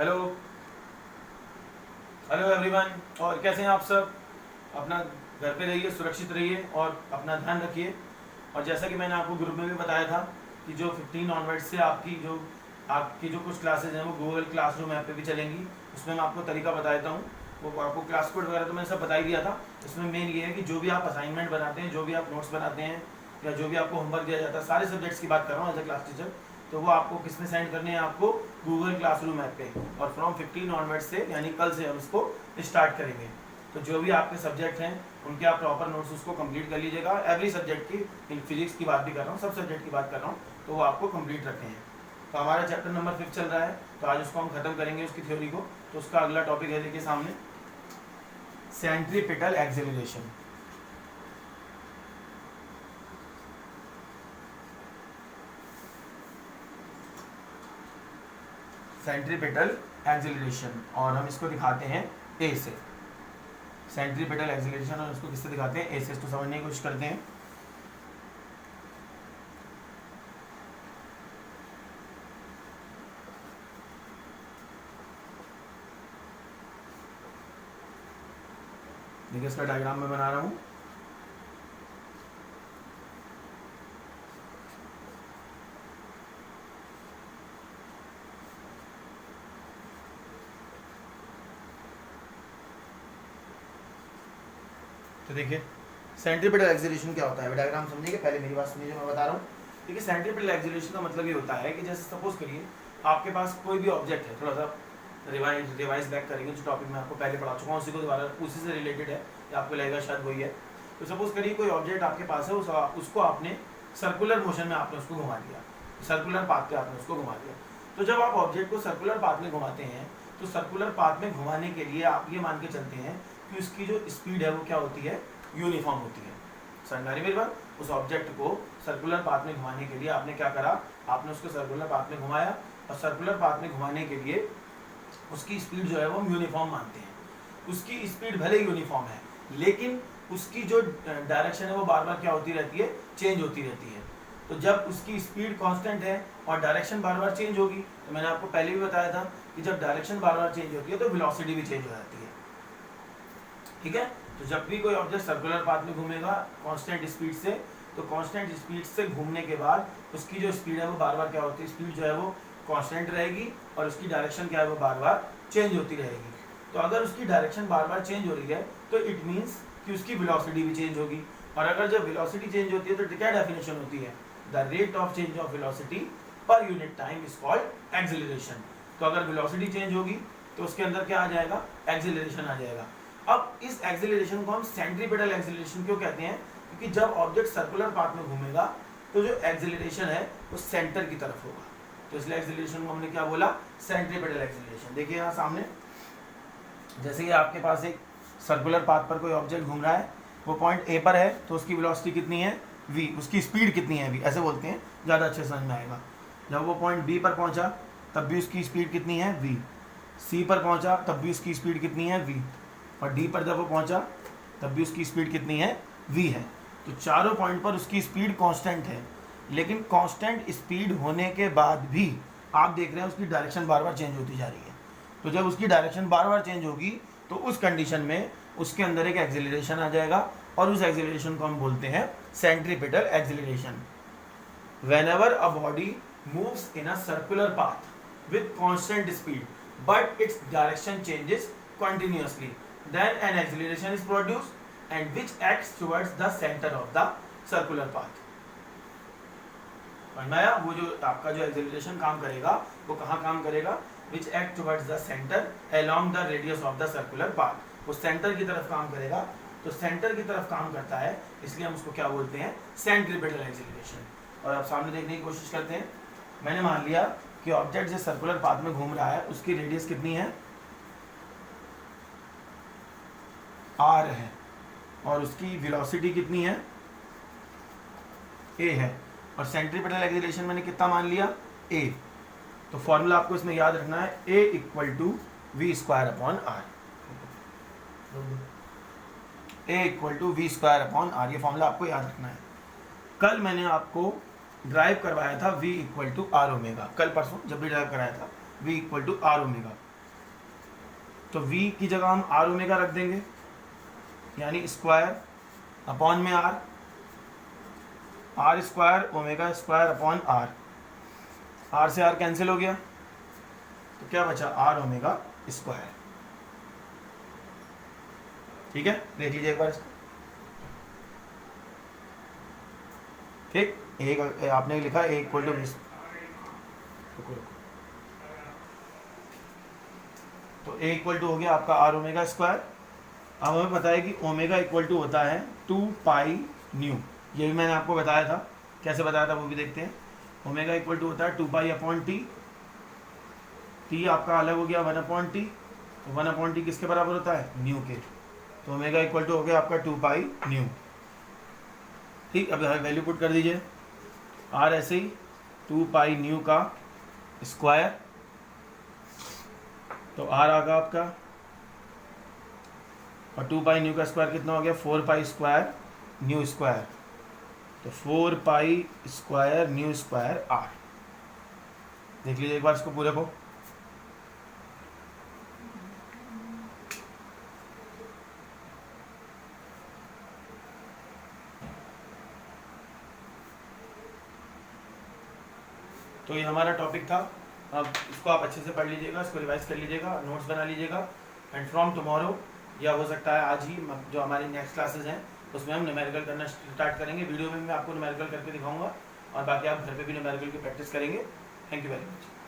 Hello hello everyone. और कैसे हैं आप सब? अपना घर पे रहिए, सुरक्षित रहिए और अपना ध्यान रखिए। और जैसा कि मैंने आपको ग्रुप में भी बताया था कि जो 15 ऑनवर्ड से आपकी जो कुछ क्लासेज हैं वो गूगल क्लासरूम ऐप पे भी चलेंगी। उसमें मैं आपको तरीका बता देता हूँ। वो आपको क्लास कोड वगैरह तो मैंने सब बता ही दिया था। इसमें मेन ये है कि जो भी आप असाइनमेंट बनाते हैं, जो भी आप नोट्स बनाते हैं या जो भी आपको होमवर्क दिया जाता है, सारे सब्जेक्ट्स की बात कर रहा हूँ एज ए क्लास टीचर, तो वो आपको किस में सेंड करने हैं? आपको गूगल क्लासरूम ऐप पे। और फ्रॉम 15 ऑनवर्ड से यानी कल से हम इसको स्टार्ट करेंगे। तो जो भी आपके सब्जेक्ट हैं उनके आप प्रॉपर नोट्स उसको कंप्लीट कर लीजिएगा। एवरी सब्जेक्ट की, फिजिक्स की बात भी कर रहा हूँ, सब सब्जेक्ट की बात कर रहा हूँ, तो वो आपको कंप्लीट रखने हैं। तो हमारा चैप्टर नंबर 5 चल रहा है, तो आज उसको हम खत्म करेंगे उसकी थ्योरी को। तो उसका अगला टॉपिक है देखिए सामने, सेंट्रीपिटल एक्सेलरेशन। सेंट्रीपिटल एक्सेलरेशन, और हम इसको दिखाते हैं ए से। सेंट्रीपिटल एक्सेलरेशन और इसको किससे दिखाते हैं? ए से। इसको समझने की कोशिश करते हैं। देखिए इसका डायग्राम मैं बना रहा हूँ। तो देखिए सेंट्रीपिटल एक्सेलरेशन क्या होता है, डायग्राम समझिए। पहले मेरी बात सुनिए जो मैं बता रहा हूँ। देखिए सेंट्रीपिटल एक्सेलरेशन का मतलब ये होता है कि जैसे सपोज करिए आपके पास कोई भी ऑब्जेक्ट है, थोड़ा सा रिवाइज बैक करेंगे जो टॉपिक मैं आपको पहले पढ़ा चुका हूँ, उसी को दोबारा उसी से रिलेटेड है, या आपको लगेगा शायद वही है। तो सपोज करिए कोई ऑब्जेक्ट आपके पास है, उसको आपने सर्कुलर मोशन में आपने उसको घुमा दिया, सर्कुलर पाथ पे आपने उसको घुमा दिया। तो जब आप ऑब्जेक्ट को सर्कुलर पाथ में घुमाते हैं, तो सर्कुलर पाथ में घुमाने के लिए आप ये मान के चलते हैं कि उसकी जो स्पीड है वो क्या होती है? यूनिफॉर्म होती है। समझ मेरी बात? उस ऑब्जेक्ट को सर्कुलर पाथ में घुमाने के लिए आपने क्या करा? आपने उसको सर्कुलर पाथ में घुमाया, और सर्कुलर पाथ में घुमाने के लिए उसकी स्पीड जो है वो यूनिफॉर्म मानते हैं। उसकी स्पीड भले यूनिफॉर्म है, लेकिन उसकी जो डायरेक्शन है वो बार बार क्या होती रहती है? चेंज होती रहती है। तो जब उसकी स्पीड कांस्टेंट है और डायरेक्शन बार बार चेंज होगी, तो मैंने आपको पहले भी बताया था कि जब डायरेक्शन बार बार चेंज होती है तो वेलोसिटी भी चेंज हो जाती है। ठीक है? तो जब भी कोई ऑब्जेक्ट सर्कुलर पाथ में घूमेगा कांस्टेंट स्पीड से, तो कांस्टेंट स्पीड से घूमने के बाद उसकी जो स्पीड है वो बार बार क्या होती है? स्पीड जो है वो कांस्टेंट रहेगी, और उसकी डायरेक्शन क्या है? वो बार बार चेंज होती रहेगी। तो अगर उसकी डायरेक्शन बार बार चेंज हो रही है तो इट मीन्स कि उसकी वेलोसिटी भी चेंज होगी। और अगर जब वेलोसिटी चेंज होती है तो क्या डेफिनेशन होती है? The rate of change of velocity per unit time is called acceleration. तो अगर वेलोसिटी चेंज होगी तो उसके अंदर क्या आ जाएगा? एक्सेलरेशन आ जाएगा। अब इस एक्सेलरेशन को हम सेंट्रीपिटल एक्सेलरेशन क्यों कहते हैं? क्योंकि जब ऑब्जेक्ट सर्कुलर पाथ में घूमेगा तो जो एक्सेलरेशन है वो सेंटर की तरफ होगा, तो इसलिए एक्सेलरेशन को हमने क्या बोला? Centripetal acceleration. देखिए यहाँ सामने, जैसे कि आपके पास एक सर्कुलर पाथ पर कोई ऑब्जेक्ट घूम रहा है, वो पॉइंट ए पर है, तो उसकी वेलोसिटी कितनी है? v। उसकी स्पीड कितनी है? v। ऐसे बोलते हैं, ज़्यादा अच्छे समझ में आएगा। जब वो पॉइंट बी पर पहुंचा तब भी उसकी स्पीड कितनी है? v। सी पर पहुंचा तब भी उसकी स्पीड कितनी है? v। और डी पर जब वो पहुंचा तब भी उसकी स्पीड कितनी है? v है। तो चारों पॉइंट पर उसकी स्पीड कांस्टेंट है, लेकिन कांस्टेंट स्पीड होने के बाद भी आप देख रहे हैं उसकी डायरेक्शन बार बार चेंज होती जा रही है। तो जब उसकी डायरेक्शन बार बार चेंज होगी तो उस कंडीशन में उसके अंदर एक एक्सेलरेशन आ जाएगा, और उस एक्सेलरेशन को हम बोलते हैं centripetal acceleration. Whenever a body moves in a circular path with constant speed but its direction changes continuously, then an acceleration is produced and which acts towards the center of the circular path. समझ में आया? वो जो आपका जो acceleration काम करेगा वो कहाँ काम करेगा? which act towards the center along the radius of the circular path. वो सेंटर की तरफ काम करेगा। तो सेंटर की तरफ काम करता है, इसलिए हम उसको क्या बोलते हैं? Centripetal acceleration. और आप सामने देखने की कोशिश करते हैं। मैंने मान लिया कि ऑब्जेक्ट जो सर्कुलर पाथ में घूम रहा है उसकी रेडियस कितनी है? r है, और उसकी वेलोसिटी कितनी है? a है। और सेंट्रीपिटल एक्सेलरेशन मैंने कितना मान लिया? a। तो फॉर्मूला आपको इसमें याद रखना है, a equal to V square upon R. a equal to V square upon R, ये फॉर्मूला आपको याद रखना है। कल मैंने आपको ड्राइव करवाया था v equal to R omega, कल परसों जब भी ड्राइव कराया था v equal to R omega. तो v की जगह हम आर ओमेगा रख देंगे, यानी स्क्वायर अपॉन में R square omega square upon R से आर कैंसिल हो गया, तो क्या बचा आर ओमेगा स्क्वायर। ठीक है, देख लीजिए एक बार इसको। ठीक, एक आपने लिखा ए इक्वल टू तो ए इक्वल टू हो गया आपका आर ओमेगा स्क्वायर। अब हमें पता है कि ओमेगा इक्वल टू होता है 2 पाई न्यू, ये भी मैंने आपको बताया था, कैसे बताया था वो भी देखते हैं। ओमेगा इक्वल टू होता है 2 पाई अपॉन टी, टी आपका अलग हो गया 1 अपॉन टी, तो 1 अपॉन टी किसके बराबर होता है न्यू के, तो ओमेगा इक्वल टू हो गया आपका 2 पाई न्यू। ठीक, अब वैल्यू पुट कर दीजिए, आर ऐसे ही 2 पाई न्यू का स्क्वायर, तो आर आगा आपका, और 2 पाई न्यू का स्क्वायर कितना हो गया 4 पाई स्क्वायर न्यू स्क्वायर, तो 4 pi square nu square R. देख लीजिए एक बार इसको पूरे को। तो ये हमारा टॉपिक था। अब इसको आप अच्छे से पढ़ लीजिएगा, इसको रिवाइज कर लीजिएगा, नोट्स बना लीजिएगा, एंड फ्रॉम टुमारो या हो सकता है आज ही जो हमारी नेक्स्ट क्लासेस हैं उसमें हम न्यूमेरिकल करना स्टार्ट करेंगे। वीडियो में मैं आपको न्यूमेरिकल करके दिखाऊंगा और बाकी आप घर पे भी न्यूमेरिकल की प्रैक्टिस करेंगे। Thank you very much.